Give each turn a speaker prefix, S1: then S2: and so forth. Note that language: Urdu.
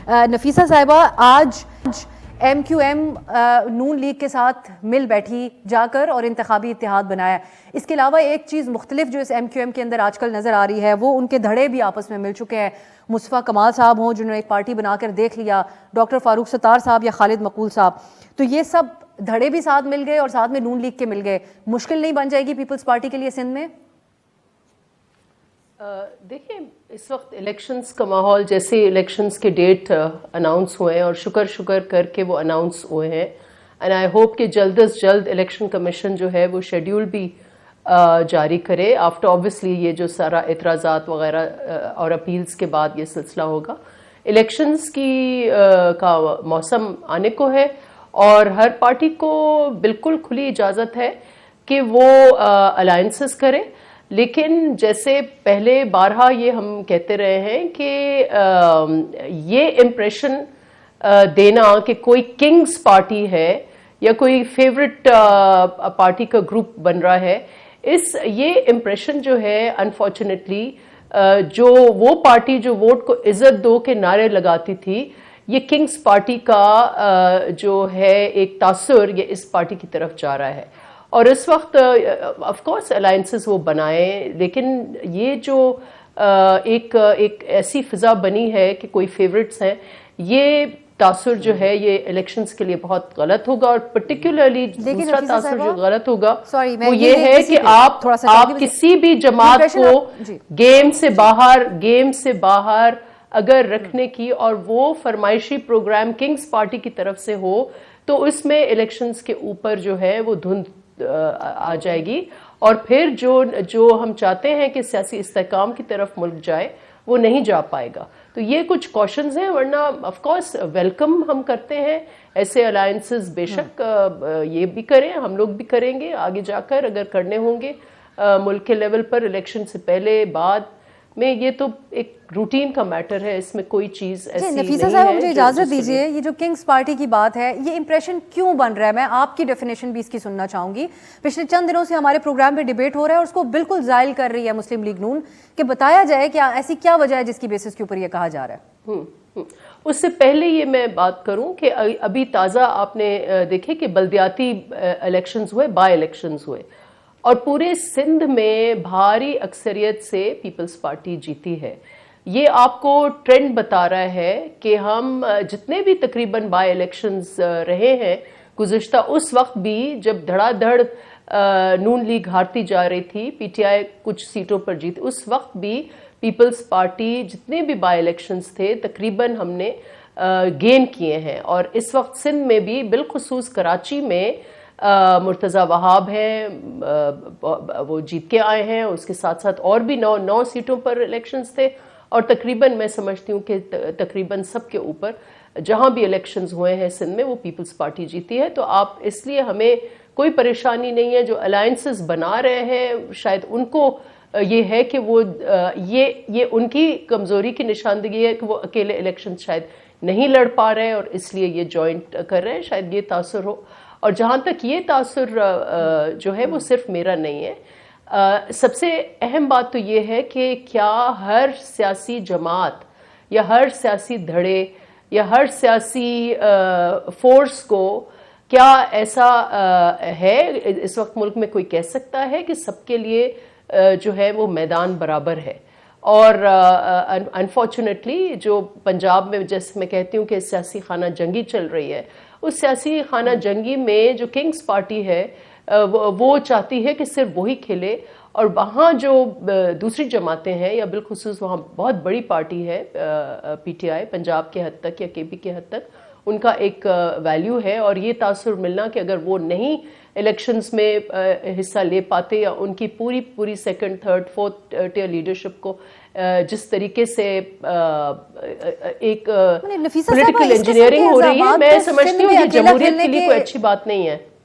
S1: نفیسہ صاحبہ، آج ایم کیو ایم نون لیگ کے ساتھ مل بیٹھی جا کر اور انتخابی اتحاد بنایا. اس کے علاوہ ایک چیز مختلف جو اس ایم کیو ایم کے اندر آج کل نظر آ رہی ہے وہ ان کے دھڑے بھی آپس میں مل چکے ہیں. مصطفیٰ کمال صاحب ہوں جنہوں نے ایک پارٹی بنا کر دیکھ لیا، ڈاکٹر فاروق ستار صاحب یا خالد مقبول صاحب، تو یہ سب دھڑے بھی ساتھ مل گئے اور ساتھ میں نون لیگ کے مل گئے. مشکل نہیں بن جائے گی پیپلز پارٹی کے لیے سندھ میں؟
S2: دیکھیں، اس وقت الیکشنز کا ماحول، جیسے الیکشنز کے ڈیٹ اناؤنس ہوئے ہیں اور شکر کر کے وہ اناؤنس ہوئے ہیں، اینڈ آئی ہوپ کہ جلد از جلد الیکشن کمیشن جو ہے وہ شیڈیول بھی جاری کرے آفٹر اوبویسلی یہ جو سارا اعتراضات وغیرہ اور اپیلز کے بعد یہ سلسلہ ہوگا. الیکشنز کا موسم آنے کو ہے اور ہر پارٹی کو بالکل کھلی اجازت ہے کہ وہ الائنسز کرے، لیکن جیسے پہلے بارہا یہ ہم کہتے رہے ہیں کہ یہ امپریشن دینا کہ کوئی کنگز پارٹی ہے یا کوئی فیوریٹ پارٹی کا گروپ بن رہا ہے، یہ امپریشن جو ہے انفارچونیٹلی جو وہ پارٹی جو ووٹ کو عزت دو کے نعرے لگاتی تھی، یہ کنگز پارٹی کا جو ہے ایک تاثر یہ اس پارٹی کی طرف جا رہا ہے. اور اس وقت آف کورس الائنسز وہ بنائیں، لیکن یہ جو ایک ایسی فضا بنی ہے کہ کوئی فیورٹس ہیں، یہ تاثر جو ہے یہ الیکشنز کے لیے بہت غلط ہوگا. اور پرٹیکولرلی دوسرا تاثر جو غلط ہوگا وہ یہ ہے کہ آپ کسی بھی جماعت کو گیم سے باہر اگر رکھنے کی اور وہ فرمائشی پروگرام کنگز پارٹی کی طرف سے ہو تو اس میں الیکشنز کے اوپر جو ہے وہ دھند آ جائے گی، اور پھر جو ہم چاہتے ہیں کہ سیاسی استحکام کی طرف ملک جائے وہ نہیں جا پائے گا. تو یہ کچھ کوشنز ہیں، ورنہ آف کورس ویلکم ہم کرتے ہیں ایسے الائنسز. بے شک یہ بھی کریں، ہم لوگ بھی کریں گے آگے جا کر اگر کرنے ہوں گے ملک کے لیول پر الیکشن سے پہلے بعد میں. یہ تو ایک روٹین کا میٹر ہے، اس میں کوئی چیز ایسی نہیں ہے.
S1: نفیسہ صاحب مجھے اجازت دیجئے، یہ جو کنگز پارٹی کی بات ہے یہ امپریشن کیوں بن رہا ہے؟ میں آپ کی ڈیفینیشن بھی اس کی سننا چاہوں گی. پچھلے چند دنوں سے ہمارے پروگرام پہ ڈیبیٹ ہو رہا ہے اور اس کو بالکل زائل کر رہی ہے مسلم لیگ نون، کہ بتایا جائے کہ ایسی کیا وجہ ہے جس کی بیسس کے اوپر یہ کہا جا رہا ہے.
S2: اس سے پہلے یہ میں بات کروں کہ ابھی تازہ آپ نے دیکھے کہ بلدیاتی الیکشنز ہوئے، بائی الیکشنز ہوئے، اور پورے سندھ میں بھاری اکثریت سے پیپلز پارٹی جیتی ہے. یہ آپ کو ٹرینڈ بتا رہا ہے کہ ہم جتنے بھی تقریباً بائی الیکشنز رہے ہیں گزشتہ، اس وقت بھی جب دھڑا دھڑ نون لیگ ہارتی جا رہی تھی، پی ٹی آئی کچھ سیٹوں پر جیت، اس وقت بھی پیپلز پارٹی جتنے بھی بائی الیکشنز تھے تقریباً ہم نے گین کیے ہیں. اور اس وقت سندھ میں بھی بالخصوص کراچی میں مرتضی وہاب ہیں، وہ جیت کے آئے ہیں. اس کے ساتھ ساتھ اور بھی 9 سیٹوں پر الیکشنز تھے، اور تقریباً میں سمجھتی ہوں کہ تقریباً سب کے اوپر جہاں بھی الیکشنز ہوئے ہیں سندھ میں وہ پیپلز پارٹی جیتی ہے. تو آپ اس لیے ہمیں کوئی پریشانی نہیں ہے. جو الائنسز بنا رہے ہیں شاید ان کو یہ ہے کہ وہ یہ ان کی کمزوری کی نشاندہی ہے کہ وہ اکیلے الیکشن شاید نہیں لڑ پا رہے اور اس لیے یہ جوائنٹ کر رہے ہیں، شاید یہ تاثر ہو. اور جہاں تک یہ تاثر جو ہے وہ صرف میرا نہیں ہے، سب سے اہم بات تو یہ ہے کہ کیا ہر سیاسی جماعت یا ہر سیاسی دھڑے یا ہر سیاسی فورس کو کیا ایسا ہے اس وقت ملک میں کوئی کہہ سکتا ہے کہ سب کے لیے جو ہے وہ میدان برابر ہے. اور انفارچونیٹلی جو پنجاب میں جیسے میں کہتی ہوں کہ سیاسی خانہ جنگی چل رہی ہے، اس سیاسی خانہ جنگی میں جو کنگز پارٹی ہے وہ چاہتی ہے کہ صرف وہی کھیلے، اور وہاں جو دوسری جماعتیں ہیں یا بالخصوص وہاں بہت بڑی پارٹی ہے پی ٹی آئی پنجاب کے حد تک یا کے پی کے حد تک، ان کا ایک ویلیو ہے. اور یہ تاثر ملنا کہ اگر وہ نہیں الیکشنز میں حصہ لے پاتے یا ان کی پوری second third fourth tier leadership کو جس طریقے سے ایک پولیٹیکل انجینئرنگ ہو رہی ہے، میں سمجھتی ہوں یہ جمہوریت کے لیے کوئی اچھی بات نہیں ہے.